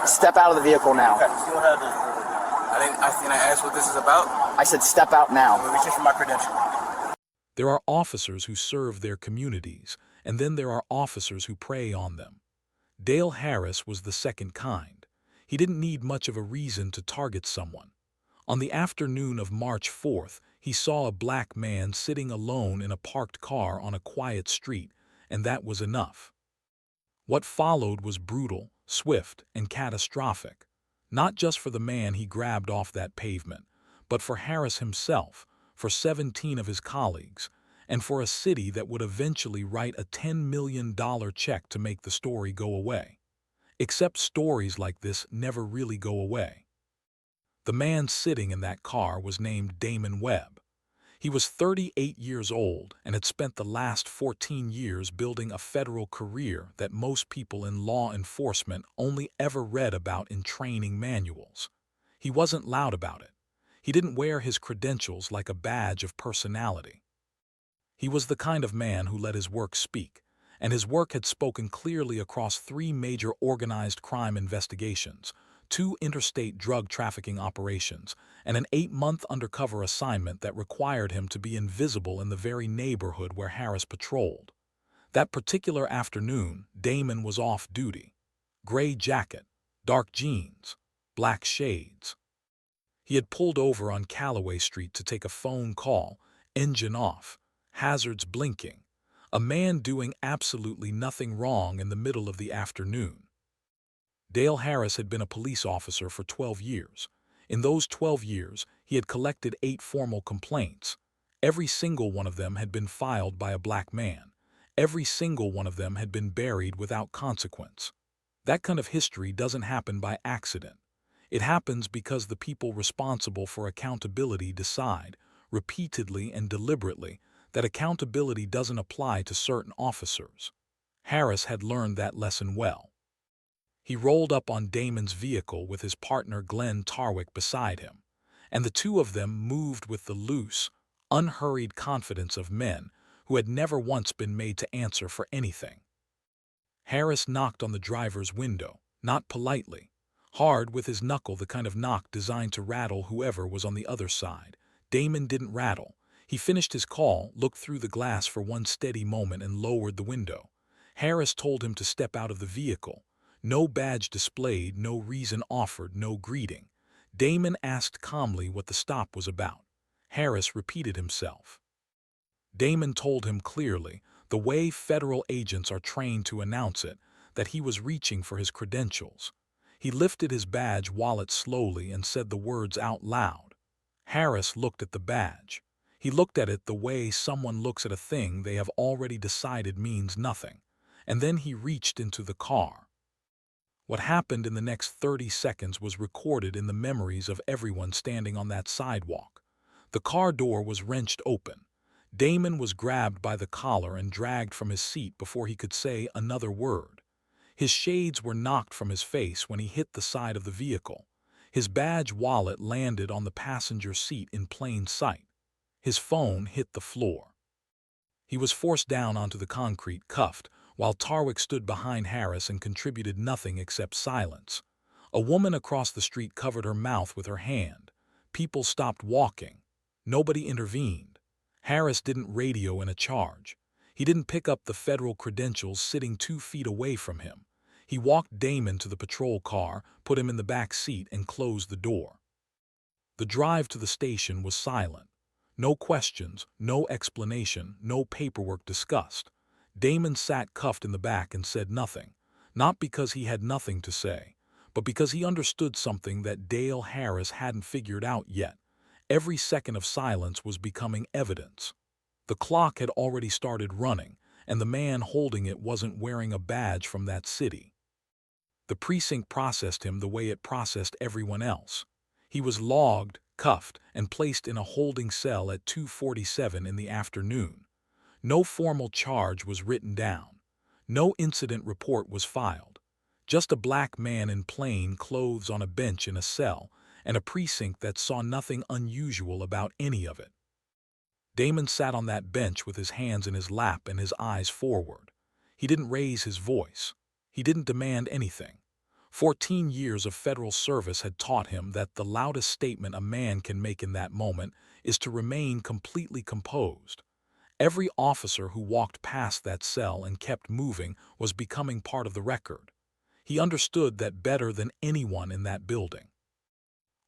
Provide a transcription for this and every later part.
Step out of the vehicle now. Okay, you don't have to. I asked what this is about. I said step out now. I'm reaching for my credential. There are officers who serve their communities, and then there are officers who prey on them. Dale Harris was the second kind. He didn't need much of a reason to target someone. On the afternoon of March 4th, he saw a black man sitting alone in a parked car on a quiet street, and that was enough. What followed was brutal, swift, and catastrophic, not just for the man he grabbed off that pavement, but for Harris himself, for 17 of his colleagues, and for a city that would eventually write a $10 million check to make the story go away. Except stories like this never really go away. The man sitting in that car was named Damon Webb. He was 38 years old and had spent the last 14 years building a federal career that most people in law enforcement only ever read about in training manuals. He wasn't loud about it. He didn't wear his credentials like a badge of personality. He was the kind of man who let his work speak, and his work had spoken clearly across 3 major organized crime investigations, 2 interstate drug trafficking operations, and an 8-month undercover assignment that required him to be invisible in the very neighborhood where Harris patrolled. That particular afternoon, Damon was off duty. Gray jacket, dark jeans, black shades. He had pulled over on Callaway Street to take a phone call, engine off, hazards blinking, a man doing absolutely nothing wrong in the middle of the afternoon. Dale Harris had been a police officer for 12 years. In those 12 years, he had collected 8 formal complaints. Every single one of them had been filed by a black man. Every single one of them had been buried without consequence. That kind of history doesn't happen by accident. It happens because the people responsible for accountability decide, repeatedly and deliberately, that accountability doesn't apply to certain officers. Harris had learned that lesson well. He rolled up on Damon's vehicle with his partner Glenn Tarwick beside him, and the two of them moved with the loose, unhurried confidence of men who had never once been made to answer for anything. Harris knocked on the driver's window, not politely, hard with his knuckle, the kind of knock designed to rattle whoever was on the other side. Damon didn't rattle. He finished his call, looked through the glass for one steady moment, and lowered the window. Harris told him to step out of the vehicle. No badge displayed, no reason offered, no greeting. Damon asked calmly what the stop was about. Harris repeated himself. Damon told him clearly, the way federal agents are trained to announce it, that he was reaching for his credentials. He lifted his badge wallet slowly and said the words out loud. Harris looked at the badge. He looked at it the way someone looks at a thing they have already decided means nothing, and then he reached into the car. What happened in the next 30 seconds was recorded in the memories of everyone standing on that sidewalk. The car door was wrenched open. Damon was grabbed by the collar and dragged from his seat before he could say another word. His shades were knocked from his face when he hit the side of the vehicle. His badge wallet landed on the passenger seat in plain sight. His phone hit the floor. He was forced down onto the concrete, cuffed, while Tarwick stood behind Harris and contributed nothing except silence. A woman across the street covered her mouth with her hand. People stopped walking. Nobody intervened. Harris didn't radio in a charge. He didn't pick up the federal credentials sitting 2 feet away from him. He walked Damon to the patrol car, put him in the back seat, and closed the door. The drive to the station was silent. No questions, no explanation, no paperwork discussed. Damon sat cuffed in the back and said nothing, not because he had nothing to say, but because he understood something that Dale Harris hadn't figured out yet. Every second of silence was becoming evidence. The clock had already started running, and the man holding it wasn't wearing a badge from that city. The precinct processed him the way it processed everyone else. He was logged, cuffed, and placed in a holding cell at 2:47 in the afternoon. No formal charge was written down. No incident report was filed. Just a black man in plain clothes on a bench in a cell, and a precinct that saw nothing unusual about any of it. Damon sat on that bench with his hands in his lap and his eyes forward. He didn't raise his voice. He didn't demand anything. 14 years of federal service had taught him that the loudest statement a man can make in that moment is to remain completely composed. Every officer who walked past that cell and kept moving was becoming part of the record. He understood that better than anyone in that building.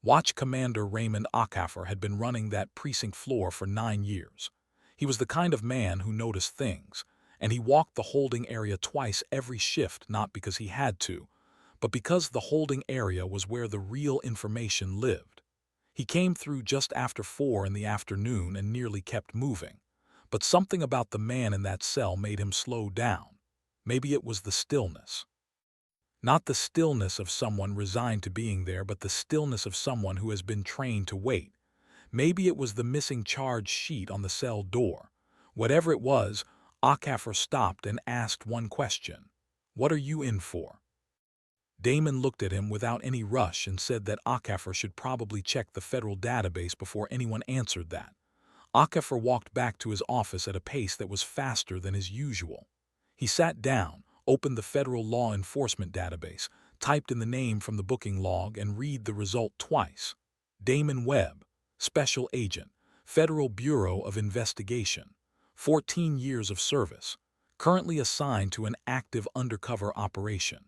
Watch Commander Raymond Acaffer had been running that precinct floor for 9 years. He was the kind of man who noticed things, and he walked the holding area twice every shift not because he had to, but because the holding area was where the real information lived. He came through just after 4 in the afternoon and nearly kept moving, but something about the man in that cell made him slow down. Maybe it was the stillness. Not the stillness of someone resigned to being there, but the stillness of someone who has been trained to wait. Maybe it was the missing charge sheet on the cell door. Whatever it was, Acaffer stopped and asked one question. "What are you in for?" Damon looked at him without any rush and said that Acaffer should probably check the federal database before anyone answered that. Acaffer walked back to his office at a pace that was faster than his usual. He sat down, opened the federal law enforcement database, typed in the name from the booking log, and read the result twice. Damon Webb, Special Agent, Federal Bureau of Investigation, 14 years of service, currently assigned to an active undercover operation.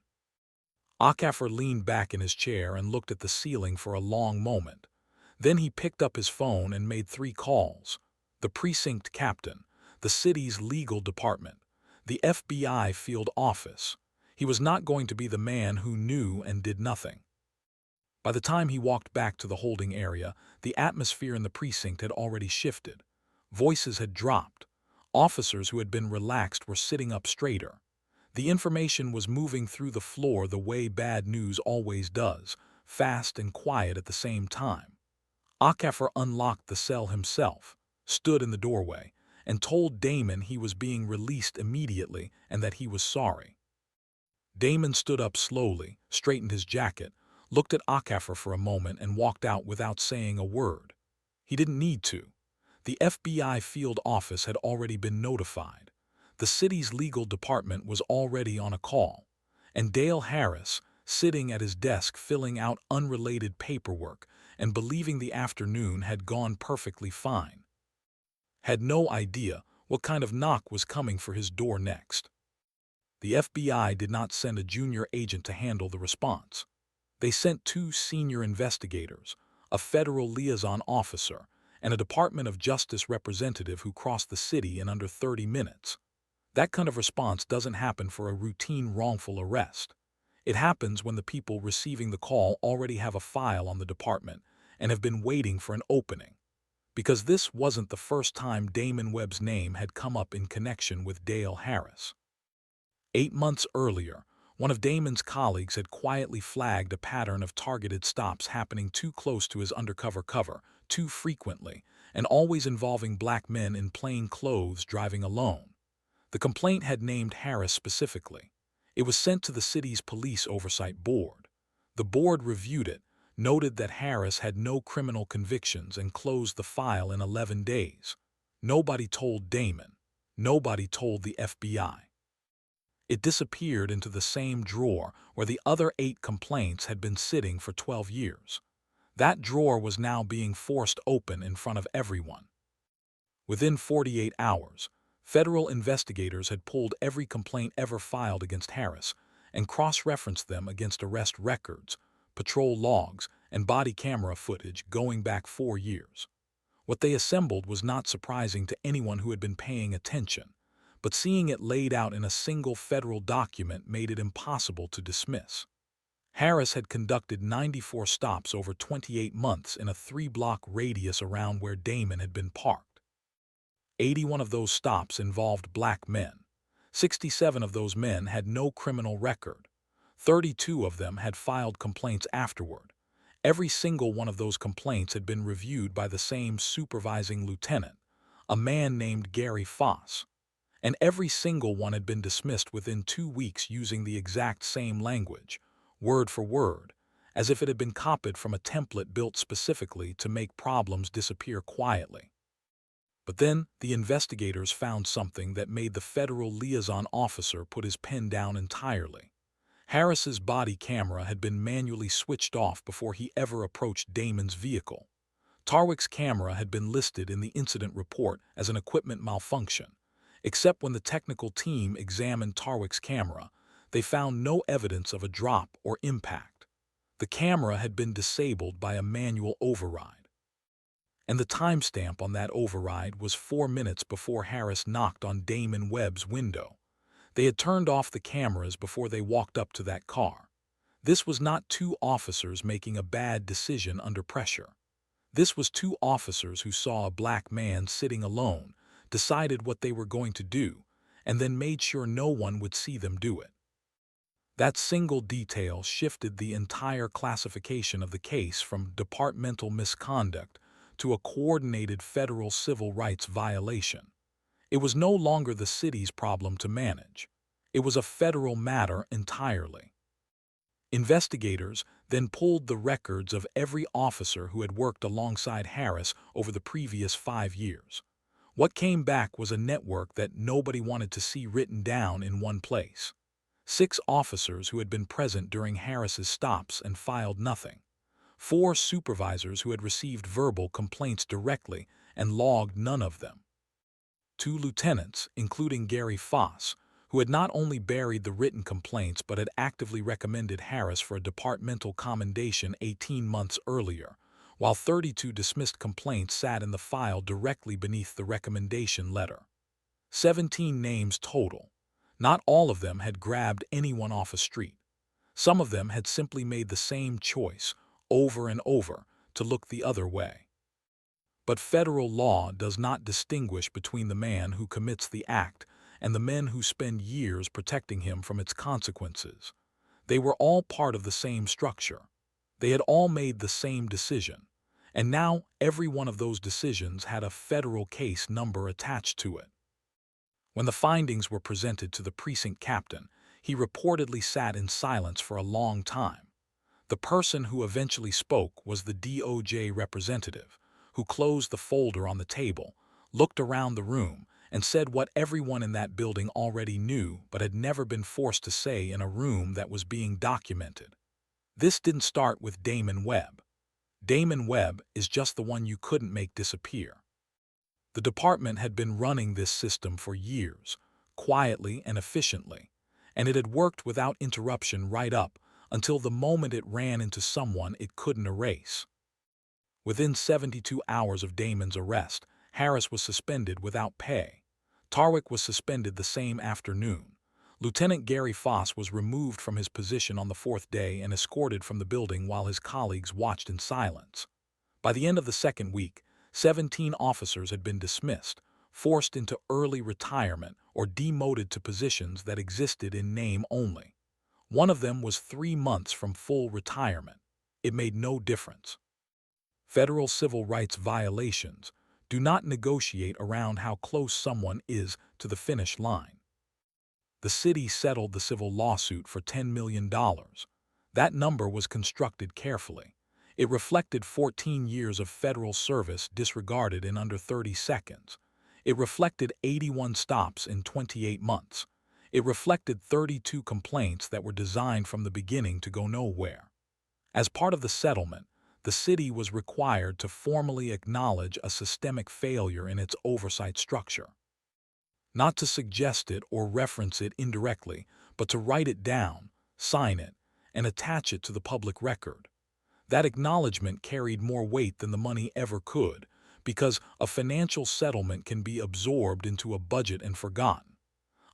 Acaffer leaned back in his chair and looked at the ceiling for a long moment. Then he picked up his phone and made 3 calls. The precinct captain, the city's legal department, the FBI field office. He was not going to be the man who knew and did nothing. By the time he walked back to the holding area, the atmosphere in the precinct had already shifted. Voices had dropped. Officers who had been relaxed were sitting up straighter. The information was moving through the floor the way bad news always does, fast and quiet at the same time. Acaffer unlocked the cell himself, stood in the doorway, and told Damon he was being released immediately and that he was sorry. Damon stood up slowly, straightened his jacket, looked at Acaffer for a moment, and walked out without saying a word. He didn't need to. The FBI field office had already been notified. The city's legal department was already on a call, and Dale Harris, sitting at his desk filling out unrelated paperwork and believing the afternoon had gone perfectly fine, had no idea what kind of knock was coming for his door next. The FBI did not send a junior agent to handle the response. They sent 2 senior investigators, a federal liaison officer, and a Department of Justice representative who crossed the city in under 30 minutes. That kind of response doesn't happen for a routine wrongful arrest. It happens when the people receiving the call already have a file on the department and have been waiting for an opening. Because this wasn't the first time Damon Webb's name had come up in connection with Dale Harris. 8 months earlier, one of Damon's colleagues had quietly flagged a pattern of targeted stops happening too close to his undercover cover, too frequently, and always involving black men in plain clothes driving alone. The complaint had named Harris specifically. It was sent to the city's police oversight board. The board reviewed it, noted that Harris had no criminal convictions, and closed the file in 11 days. Nobody told Damon. Nobody told the FBI. It disappeared into the same drawer where the other 8 complaints had been sitting for 12 years. That drawer was now being forced open in front of everyone. Within 48 hours, federal investigators had pulled every complaint ever filed against Harris and cross-referenced them against arrest records, patrol logs, and body camera footage going back 4 years. What they assembled was not surprising to anyone who had been paying attention, but seeing it laid out in a single federal document made it impossible to dismiss. Harris had conducted 94 stops over 28 months in a 3-block radius around where Damon had been parked. 81 of those stops involved black men. 67 of those men had no criminal record. 32 of them had filed complaints afterward. Every single one of those complaints had been reviewed by the same supervising lieutenant, a man named Gary Foss. And every single one had been dismissed within 2 weeks using the exact same language, word for word, as if it had been copied from a template built specifically to make problems disappear quietly. But then the investigators found something that made the federal liaison officer put his pen down entirely. Harris's body camera had been manually switched off before he ever approached Damon's vehicle. Tarwick's camera had been listed in the incident report as an equipment malfunction, except when the technical team examined Tarwick's camera, they found no evidence of a drop or impact. The camera had been disabled by a manual override. And the timestamp on that override was 4 minutes before Harris knocked on Damon Webb's window. They had turned off the cameras before they walked up to that car. This was not two officers making a bad decision under pressure. This was two officers who saw a black man sitting alone, decided what they were going to do, and then made sure no one would see them do it. That single detail shifted the entire classification of the case from departmental misconduct to a coordinated federal civil rights violation. It was no longer the city's problem to manage. It was a federal matter entirely. Investigators then pulled the records of every officer who had worked alongside Harris over the previous 5 years. What came back was a network that nobody wanted to see written down in one place. 6 officers who had been present during Harris's stops and filed nothing. 4 supervisors who had received verbal complaints directly and logged none of them. 2 lieutenants, including Gary Foss, who had not only buried the written complaints but had actively recommended Harris for a departmental commendation 18 months earlier, while 32 dismissed complaints sat in the file directly beneath the recommendation letter. 17 names total. Not all of them had grabbed anyone off a street. Some of them had simply made the same choice, over and over, to look the other way. But federal law does not distinguish between the man who commits the act and the men who spend years protecting him from its consequences. They were all part of the same structure. They had all made the same decision, and now every one of those decisions had a federal case number attached to it. When the findings were presented to the precinct captain, he reportedly sat in silence for a long time. The person who eventually spoke was the DOJ representative, who closed the folder on the table, looked around the room, and said what everyone in that building already knew but had never been forced to say in a room that was being documented. This didn't start with Damon Webb. Damon Webb is just the one you couldn't make disappear. The department had been running this system for years, quietly and efficiently, and it had worked without interruption right up until the moment it ran into someone it couldn't erase. Within 72 hours of Damon's arrest, Harris was suspended without pay. Tarwick was suspended the same afternoon. Lieutenant Gary Foss was removed from his position on the 4th day and escorted from the building while his colleagues watched in silence. By the end of the 2nd week, 17 officers had been dismissed, forced into early retirement, or demoted to positions that existed in name only. One of them was 3 months from full retirement. It made no difference. Federal civil rights violations do not negotiate around how close someone is to the finish line. The city settled the civil lawsuit for $10 million. That number was constructed carefully. It reflected 14 years of federal service disregarded in under 30 seconds. It reflected 81 stops in 28 months. It reflected 32 complaints that were designed from the beginning to go nowhere. As part of the settlement, the city was required to formally acknowledge a systemic failure in its oversight structure. Not to suggest it or reference it indirectly, but to write it down, sign it, and attach it to the public record. That acknowledgement carried more weight than the money ever could, because a financial settlement can be absorbed into a budget and forgotten.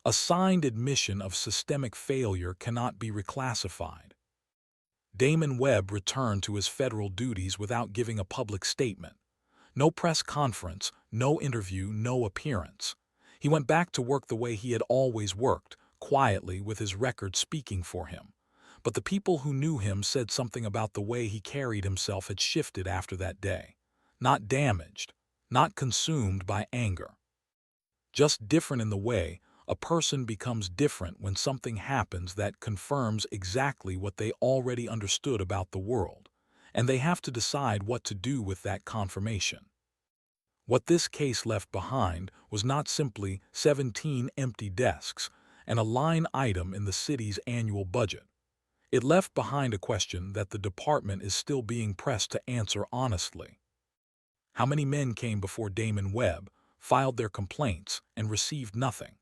A signed admission of systemic failure cannot be reclassified. Damon Webb returned to his federal duties without giving a public statement. No press conference, no interview, no appearance. He went back to work the way he had always worked, quietly with his record speaking for him. But the people who knew him said something about the way he carried himself had shifted after that day. Not damaged, not consumed by anger. Just different in the way a person becomes different when something happens that confirms exactly what they already understood about the world, and they have to decide what to do with that confirmation. What this case left behind was not simply 17 empty desks and a line item in the city's annual budget. It left behind a question that the department is still being pressed to answer honestly. How many men came before Damon Webb, filed their complaints, and received nothing?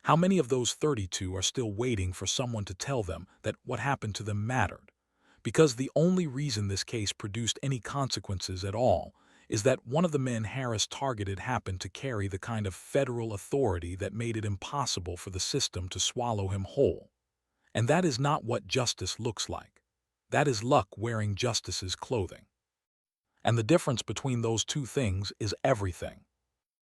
How many of those 32 are still waiting for someone to tell them that what happened to them mattered? Because the only reason this case produced any consequences at all is that one of the men Harris targeted happened to carry the kind of federal authority that made it impossible for the system to swallow him whole. And that is not what justice looks like. That is luck wearing justice's clothing. And the difference between those two things is everything.